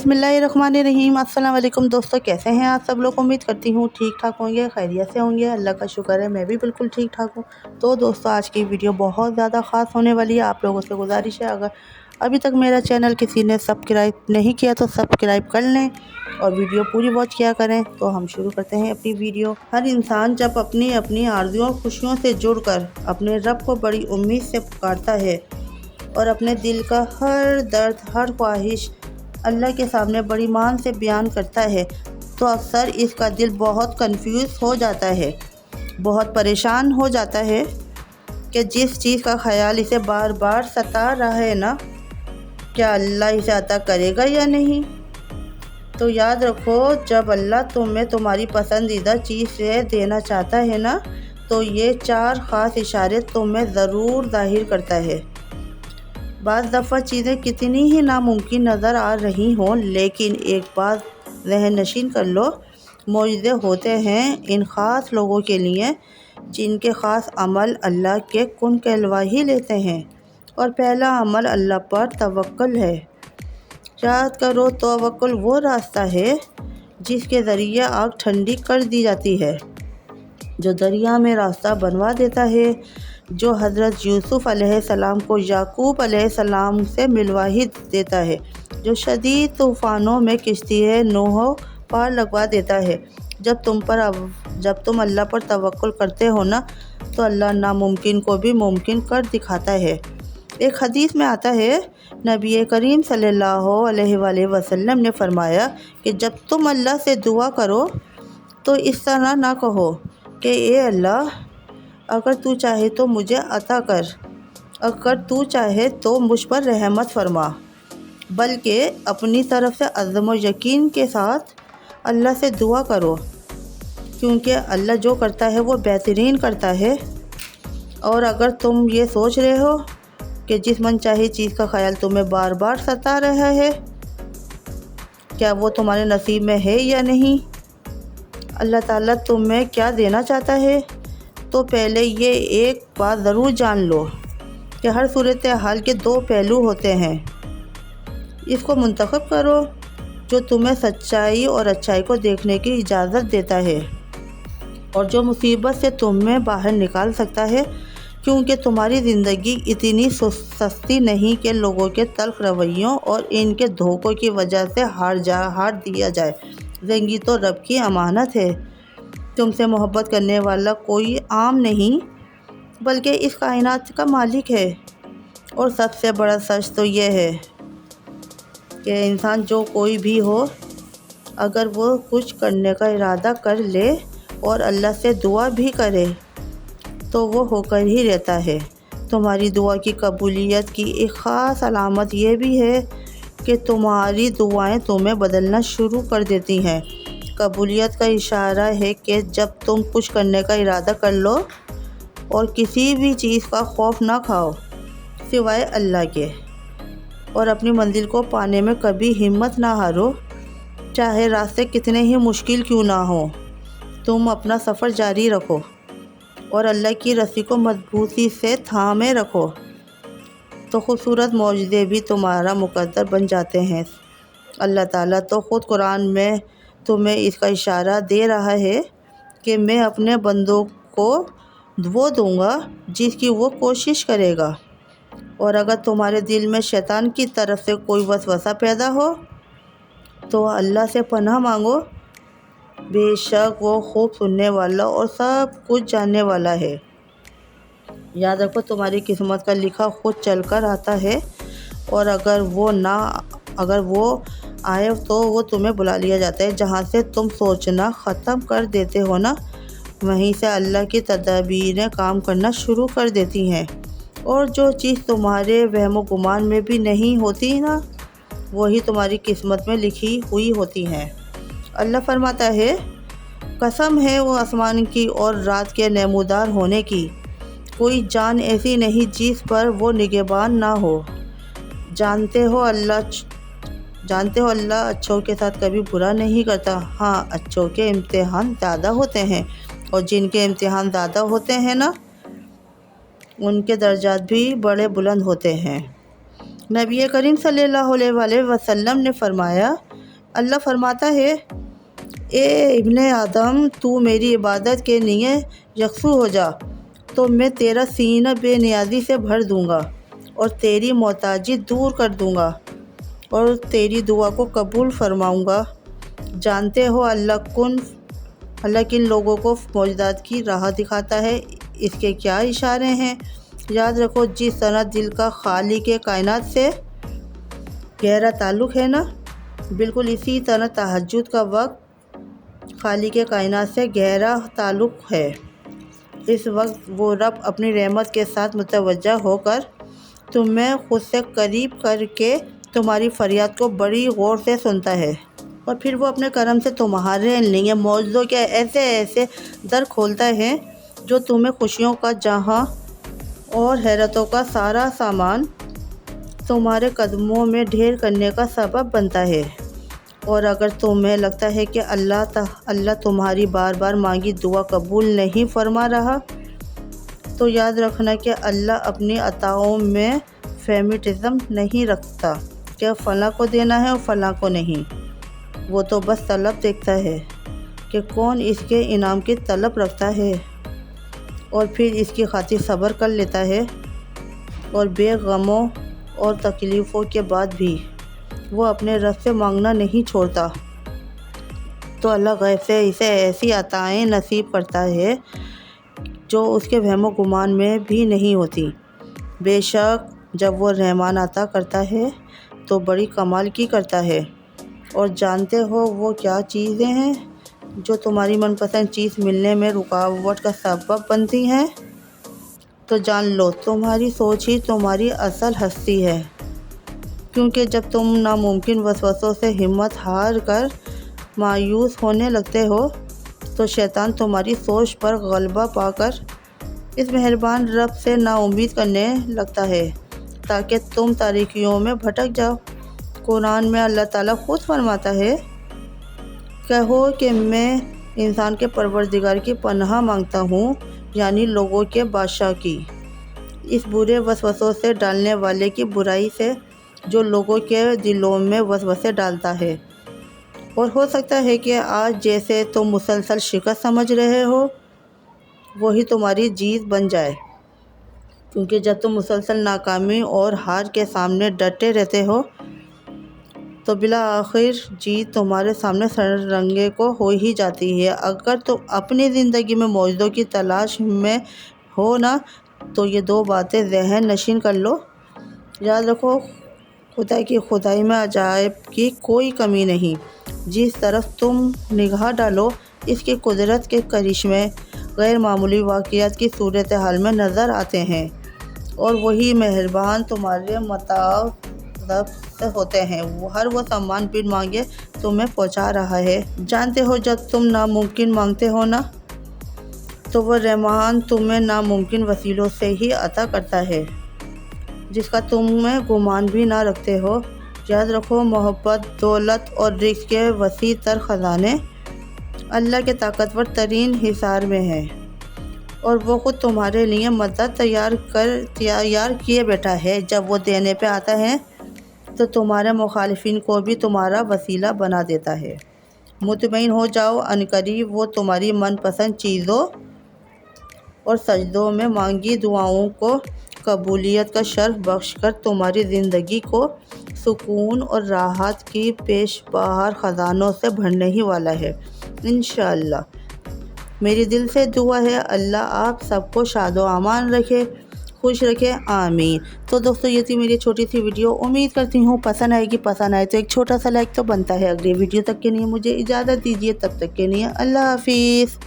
बिस्मिल्लाहिर्रहमानिर्रहीम। अस्सलाम वालेकुम दोस्तों, कैसे हैं आप सब लोग? उम्मीद करती हूँ ठीक ठाक होंगे, खैरियत से होंगे। अल्लाह का शुक्र है मैं भी बिल्कुल ठीक ठाक हूँ। तो दोस्तों, आज की वीडियो बहुत ज़्यादा ख़ास होने वाली है। आप लोगों से गुजारिश है, अगर अभी तक मेरा चैनल किसी ने सब्सक्राइब नहीं किया तो सब्सक्राइब कर लें और वीडियो पूरी वॉच किया करें। तो हम शुरू करते हैं अपनी वीडियो। हर इंसान जब अपनी अपनी आरज़ुओं और खुशियों से जुड़कर अपने रब को बड़ी उम्मीद से पुकारता है और अपने दिल का हर दर्द, हर ख्वाहिश अल्लाह के सामने बड़ी मान से बयान करता है, तो अक्सर इसका दिल बहुत कंफ्यूज हो जाता है, बहुत परेशान हो जाता है कि जिस चीज़ का ख्याल इसे बार बार सता रहा है ना, क्या अल्लाह इसे अता करेगा या नहीं। तो याद रखो, जब अल्लाह तुम्हें तुम्हारी पसंदीदा चीज़ से देना चाहता है ना, तो ये 4 ख़ास इशारे तुम्हें ज़रूर ज़ाहिर करता है। बाज़ दफ़ा चीज़ें कितनी ही नामुमकिन नज़र आ रही हों, लेकिन एक बात ज़हन नशीन कर लो, मौजज़े होते हैं इन ख़ास लोगों के लिए जिनके ख़ास अमल अल्लाह के कुन कहलवा ही लेते हैं। और पहला अमल अल्लाह पर तवक्कुल है। याद करो, तवक्कुल वो रास्ता है जिसके ज़रिए आग ठंडी कर दी जाती है, जो दरिया में रास्ता बनवा देता है, जो हज़रत यूसुफ़ अलैहिस्सलाम को याकूब अलैहिस्सलाम से मिलवा ही देता है, जो शदीद तूफ़ानों में किश्ती नूह पार लगवा देता है। जब तुम अल्लाह पर तवक्कुल करते हो ना, तो अल्लाह नामुमकिन को भी मुमकिन कर दिखाता है। एक हदीस में आता है, नबी करीम सल्लल्लाहु अलैहि वसल्लम ने फरमाया कि जब तुम अल्लाह से दुआ करो तो इस तरह ना कहो कि ए अल्लाह, अगर तू चाहे तो मुझे अता कर, अगर तू चाहे तो मुझ पर रहमत फरमा, बल्कि अपनी तरफ से अज़्म व यकीन के साथ अल्लाह से दुआ करो, क्योंकि अल्लाह जो करता है वो बेहतरीन करता है। और अगर तुम ये सोच रहे हो कि जिस मनचाही चीज़ का ख्याल तुम्हें बार बार सता रहा है, क्या वो तुम्हारे नसीब में है या नहीं, अल्लाह ताला तुम्हें क्या देना चाहता है, तो पहले ये एक बात ज़रूर जान लो कि हर सूरत हाल के 2 पहलू होते हैं। इसको मुंतखब करो जो तुम्हें सच्चाई और अच्छाई को देखने की इजाज़त देता है और जो मुसीबत से तुम्हें बाहर निकाल सकता है, क्योंकि तुम्हारी ज़िंदगी इतनी सस्ती नहीं कि लोगों के तल्ख़ रवैयों और इनके धोखों की वजह से हार दिया जाए। ज़िंदगी तो रब की अमानत है। तुमसे मोहब्बत करने वाला कोई आम नहीं, बल्कि इस कायनात का मालिक है। और सबसे बड़ा सच तो यह है कि इंसान जो कोई भी हो, अगर वो कुछ करने का इरादा कर ले और अल्लाह से दुआ भी करे, तो वो होकर ही रहता है। तुम्हारी दुआ की कबूलियत की एक ख़ास अलामत ये भी है कि तुम्हारी दुआएं तुम्हें बदलना शुरू कर देती हैं। कबूलियत का इशारा है कि जब तुम कुछ करने का इरादा कर लो और किसी भी चीज़ का खौफ ना खाओ सिवाय अल्लाह के, और अपनी मंजिल को पाने में कभी हिम्मत ना हारो, चाहे रास्ते कितने ही मुश्किल क्यों ना हो। तुम अपना सफ़र जारी रखो और अल्लाह की रस्सी को मजबूती से थामे रखो, तो खूबसूरत मौजज़े भी तुम्हारा मुकद्दर बन जाते हैं। अल्लाह ताला तो ख़ुद कुरान में तुम्हें इसका इशारा दे रहा है कि मैं अपने बंदों को वो दूंगा जिसकी वो कोशिश करेगा। और अगर तुम्हारे दिल में शैतान की तरफ से कोई वसवसा पैदा हो, तो अल्लाह से पनाह मांगो, बेशक वो खूब सुनने वाला और सब कुछ जानने वाला है। याद रखो, तुम्हारी किस्मत का लिखा खुद चल कर आता है, और अगर वो आए तो वो तुम्हें बुला लिया जाता है। जहाँ से तुम सोचना ख़त्म कर देते हो ना, वहीं से अल्लाह की तदबीरें काम करना शुरू कर देती हैं। और जो चीज़ तुम्हारे वहम गुमान में भी नहीं होती ना, वही तुम्हारी किस्मत में लिखी हुई होती हैं। अल्लाह फरमाता है, कसम है वो आसमान की और रात के नमूदार होने की, कोई जान ऐसी नहीं जिस पर वो निगहबान ना हो। जानते हो अल्लाह अच्छों के साथ कभी बुरा नहीं करता। हाँ, अच्छों के इम्तिहान ज़्यादा होते हैं, और जिनके इम्तिहान ज़्यादा होते हैं ना, उनके दर्जात भी बड़े बुलंद होते हैं। नबी करीम सल्लल्लाहु अलैहि वसल्लम ने फरमाया اللہ فرماتا ہے اے ابن آدم تو میری عبادت کے لیے یکسو ہو جا تو میں تیرا سینہ بے نیازی سے بھر دوں گا اور تیری محتاجی دور کر دوں گا اور تیری دعا کو قبول فرماؤں گا۔ جانتے ہو اللہ کن لوگوں کو معجزات کی راہ دکھاتا ہے، اس کے کیا اشارے ہیں؟ یاد رکھو جس طرح دل کا خالق کائنات سے گہرا تعلق ہے نا، بالکل اسی طرح تہجد کا وقت خالق کائنات سے گہرا تعلق ہے۔ اس وقت وہ رب اپنی رحمت کے ساتھ متوجہ ہو کر تمہیں خود سے قریب کر کے تمہاری فریاد کو بڑی غور سے سنتا ہے، اور پھر وہ اپنے کرم سے تمہارے لیے معجزوں کے ایسے در کھولتا ہے جو تمہیں خوشیوں کا جہاں اور حیرتوں کا سارا سامان تمہارے قدموں میں ڈھیر کرنے کا سبب بنتا ہے۔ اور اگر تمہیں لگتا ہے کہ اللہ تمہاری بار بار مانگی دعا قبول نہیں فرما رہا، تو یاد رکھنا کہ اللہ اپنی عطاؤں میں فیورٹزم نہیں رکھتا کہ فلاں کو دینا ہے اور فلاں کو نہیں۔ وہ تو بس طلب دیکھتا ہے کہ کون اس کے انعام کی طلب رکھتا ہے اور پھر اس کی خاطر صبر کر لیتا ہے، اور بے غموں اور تکلیفوں کے بعد بھی وہ اپنے رب سے مانگنا نہیں چھوڑتا، تو اللہ غیب سے اسے ایسی عطائیں نصیب کرتا ہے جو اس کے وہم و گمان میں بھی نہیں ہوتی۔ بے شک جب وہ رحمان عطا کرتا ہے تو بڑی کمال کی کرتا ہے۔ اور جانتے ہو وہ کیا چیزیں ہیں جو تمہاری من پسند چیز ملنے میں رکاوٹ کا سبب بنتی ہیں؟ تو جان لو تمہاری سوچ ہی تمہاری اصل ہستی ہے، کیونکہ جب تم ناممکن وسوسوں سے ہمت ہار کر مایوس ہونے لگتے ہو تو شیطان تمہاری سوچ پر غلبہ پا کر اس مہربان رب سے نا امید کرنے لگتا ہے تاکہ تم تاریکیوں میں بھٹک جاؤ۔ قرآن میں اللہ تعالیٰ خود فرماتا ہے، کہو کہ میں انسان کے پروردگار کی پناہ مانگتا ہوں، یعنی لوگوں کے بادشاہ کی، اس برے وسوسوں سے ڈالنے والے کی برائی سے جو لوگوں کے دلوں میں وسوسے ڈالتا ہے۔ اور ہو سکتا ہے کہ آج جیسے تم مسلسل شکست سمجھ رہے ہو وہی تمہاری جیت بن جائے، کیونکہ جب تم مسلسل ناکامی اور ہار کے سامنے ڈٹے رہتے ہو تو بالآخر جیت تمہارے سامنے سرنگے کو ہو ہی جاتی ہے۔ اگر تم اپنی زندگی میں معجزوں کی تلاش میں ہو نا، تو یہ دو باتیں ذہن نشین کر لو۔ یاد رکھو خدا کی خدائی میں عجائب کی کوئی کمی نہیں۔ جس طرف تم نگاہ ڈالو اس کی قدرت کے کرشمے غیر معمولی واقعات کی صورتحال میں نظر آتے ہیں، اور وہی مہربان تمہارے مطابق ہوتے ہیں۔ ہر وہ سامان بن مانگے تمہیں پہنچا رہا ہے۔ جانتے ہو جب تم ناممکن مانگتے ہو نا، تو وہ رحمان تمہیں ناممکن وسیلوں سے ہی عطا کرتا ہے جس کا تمہیں گمان بھی نہ رکھتے ہو۔ یاد رکھو محبت، دولت اور رزق کے وسیع تر خزانے اللہ کے طاقتور ترین حصار میں ہیں، اور وہ خود تمہارے لیے مدد تیار کیے بیٹھا ہے۔ جب وہ دینے پہ آتا ہے تو تمہارے مخالفین کو بھی تمہارا وسیلہ بنا دیتا ہے۔ مطمئن ہو جاؤ عنقریب وہ تمہاری من پسند چیزوں اور سجدوں میں مانگی دعاؤں کو قبولیت کا شرف بخش کر تمہاری زندگی کو سکون اور راحت کی پیش بہار خزانوں سے بھرنے ہی والا ہے انشاءاللہ۔ میری دل سے دعا ہے اللہ آپ سب کو شاد و امان رکھے، خوش رکھے، آمین۔ تو دوستو یہ تھی میری چھوٹی سی ویڈیو، امید کرتی ہوں پسند آئے گی۔ پسند آئے تو ایک چھوٹا سا لائک تو بنتا ہے۔ اگلی ویڈیو تک کے لیے مجھے اجازت دیجیے، تب تک کے لیے اللہ حافظ۔